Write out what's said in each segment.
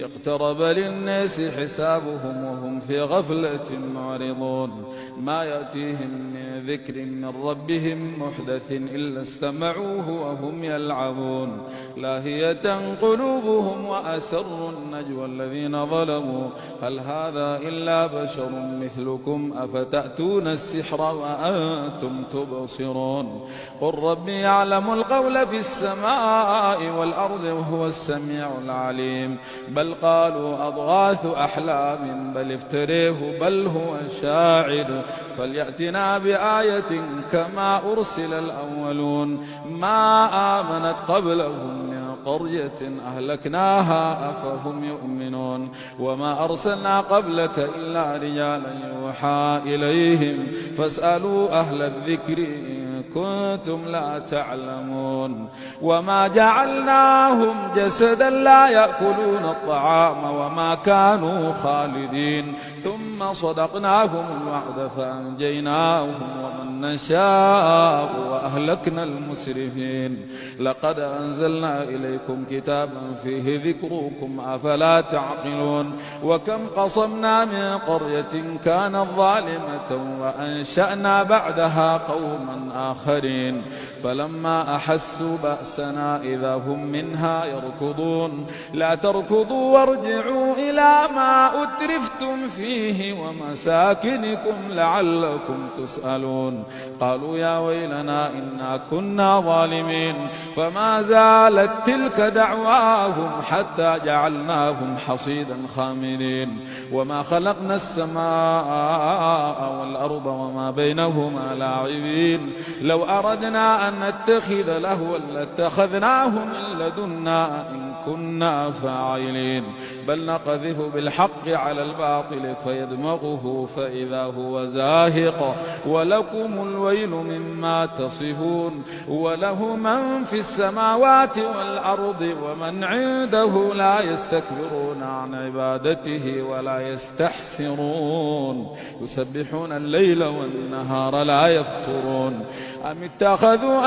اقترب للناس حسابهم وهم في غفلة معرضون ما يأتيهم من ذكر من ربهم محدث إلا استمعوه وهم يلعبون لاهية قلوبهم وأسروا النجوى الذين ظلموا هل هذا إلا بشر مثلكم أفتأتون السحر وأنتم تبصرون قل ربي يعلم القول في السماء والأرض وهو السميع العليم بل قالوا أضغاث أحلام بل افتريه بل هو شاعر فليأتنا بآية كما أرسل الأولون ما آمنت قبلهم من قرية أهلكناها أفهم يؤمنون وما أرسلنا قبلك إلا رجالا يوحى إليهم فاسألوا أهل الذكر إن كنتم لا تعلمون وما جعلناهم جسدا لا يأكلون الطعام وما كانوا خالدين ثم صدقناهم الوعد فأنجيناهم ومن نشاء وأهلكنا المسرفين لقد أنزلنا إليكم كتابا فيه ذكركم أفلا تعقلون وكم قصمنا من قرية كانت ظالمة وأنشأنا بعدها قوما آخرين فلما أحسوا بأسنا إذا هم منها يركضون لا تركضوا وارجعوا إلى ما أترفتم فيه ومساكنكم لعلكم تسألون قالوا يا ويلنا إنا كنا ظالمين فما زالت تلك دعواهم حتى جعلناهم حصيدا خامدين وما خلقنا السماء والأرض وما بينهما لاعبين لو أردنا أن نتخذ لهوا لاتخذناه من لدنا إن كنا فاعلين بل نقذف بالحق على الباطل فيدمغه فإذا هو زاهق ولكم الويل مما تصفون وله من في السماوات والأرض ومن عنده لا يستكبرون عن عبادته ولا يستحسرون يسبحون الليل والنهار لا يفترون أم اتخذوا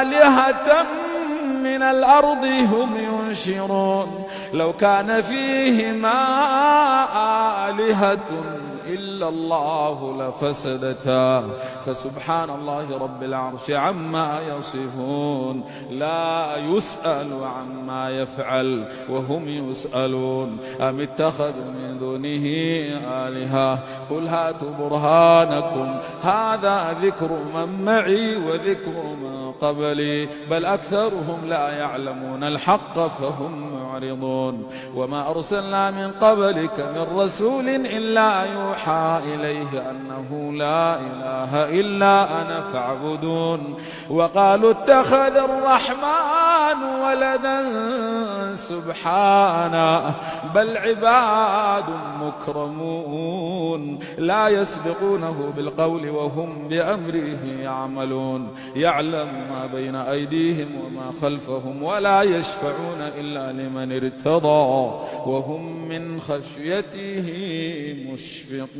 آلهة من الأرض هم ينشرون لو كان فيهما آلهة إلا الله لفسدتا فسبحان الله رب العرش عما يصفون لا يسأل عما يفعل وهم يسألون أم اتخذوا من دونه آلهة قل هاتوا برهانكم هذا ذكر من معي وذكر من قبلي بل أكثرهم لا يعلمون الحق فهم معرضون وما أرسلنا من قبلك من رسول إلا يوحى إليه أنه لا إله إلا أنا فاعبدون وقالوا اتخذ الرحمن ولدا سبحانه بل عباد مكرمون لا يسبقونه بالقول وهم بأمره يعملون يعلم ما بين أيديهم وما خلفهم ولا يشفعون إلا لمن ارتضى وهم من خشيته مشفقون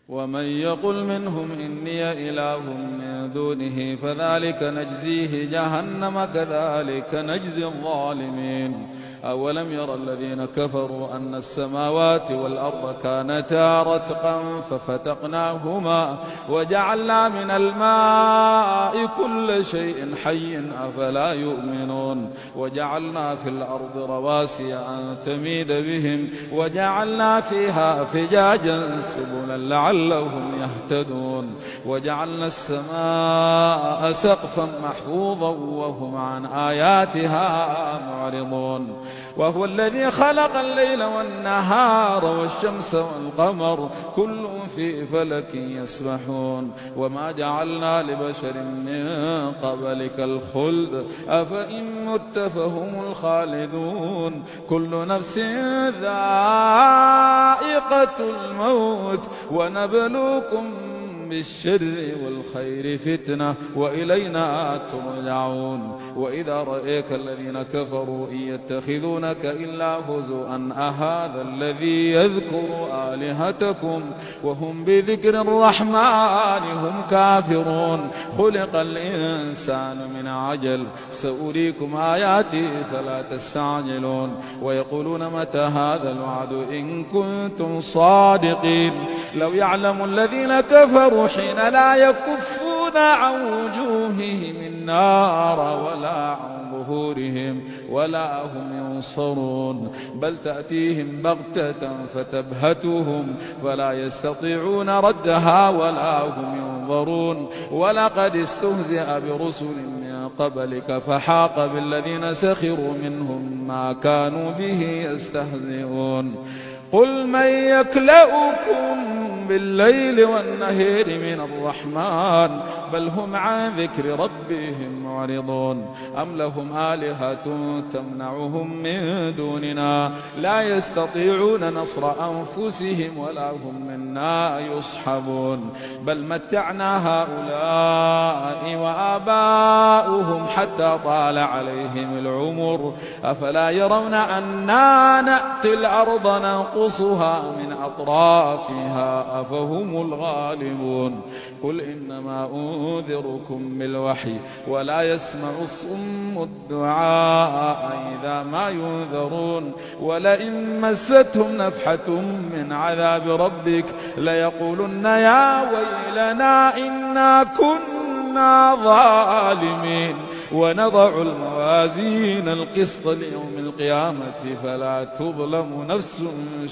ومن يقل منهم إني إله من دونه فذلك نجزيه جهنم كذلك نجزي الظالمين أولم يرى الذين كفروا أن السماوات والأرض كانتا رتقا ففتقناهما وجعلنا من الماء كل شيء حي أفلا يؤمنون وجعلنا في الأرض رواسي أن تميد بهم وجعلنا فيها فجاجا سبلا لعلهم يهتدون وجعلنا السماء سقفا محفوظا وهم عن آياتها معرضون وهو الذي خلق الليل والنهار والشمس والقمر كل في فلك يسبحون وما جعلنا لبشر من قبلك الخلد أفإن مت فهم الخالدون كل نفس ذائقة الموت ونبلوكم بالشر والخير فتنة وإلينا ترجعون وإذا رأيك الذين كفروا إن يتخذونك إلا هزؤا أهذا الذي يذكر آلهتكم وهم بذكر الرحمن هم كافرون خلق الإنسان من عجل سأريكم آياتي فلا تستعجلون ويقولون متى هذا الوعد إن كنتم صادقين لو يعلم الذين كفروا حين لا يكفون عن وجوههم النار ولا عن ظهورهم ولا هم ينصرون بل تأتيهم بغتة فتبهتهم فلا يستطيعون ردها ولا هم ينظرون ولقد استهزئ برسل من قبلك فحاق بالذين سخروا منهم ما كانوا به يستهزئون قل من يكلؤكم بالليل والنهار من الرحمن بل هم عن ذكر ربهم معرضون أم لهم آلهة تمنعهم من دوننا لا يستطيعون نصر أنفسهم ولا هم منا يصحبون بل متعنا هؤلاء وآباؤهم حتى طال عليهم العمر أفلا يرون أنا نأتي الأرض ننقصها من أطرافها أفهم الغالبون قل إنما أنذركم بالوحي ولا يسمع الصم الدعاء إذا ما ينذرون ولئن مستهم نفحة من عذاب ربك ليقولن يا ويلنا إنا كنا ظالمين ونضع الموازين القسط ليوم القيامة فلا تظلم نفس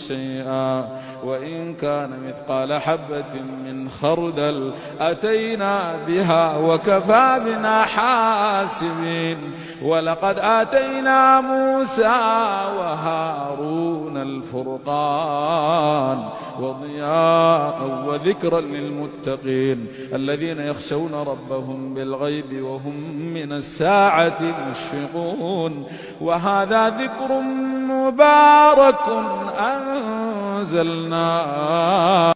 شيئا وإن كان مثقال حبة من خردل أتينا بها وكفى بنا حاسبين ولقد آتينا موسى وهارون الفرقان وضياء وذكرا للمتقين الذين يخشون ربهم بالغيب وهم من الساعة مشفقون وهذا ذكر مبارك أنزلناه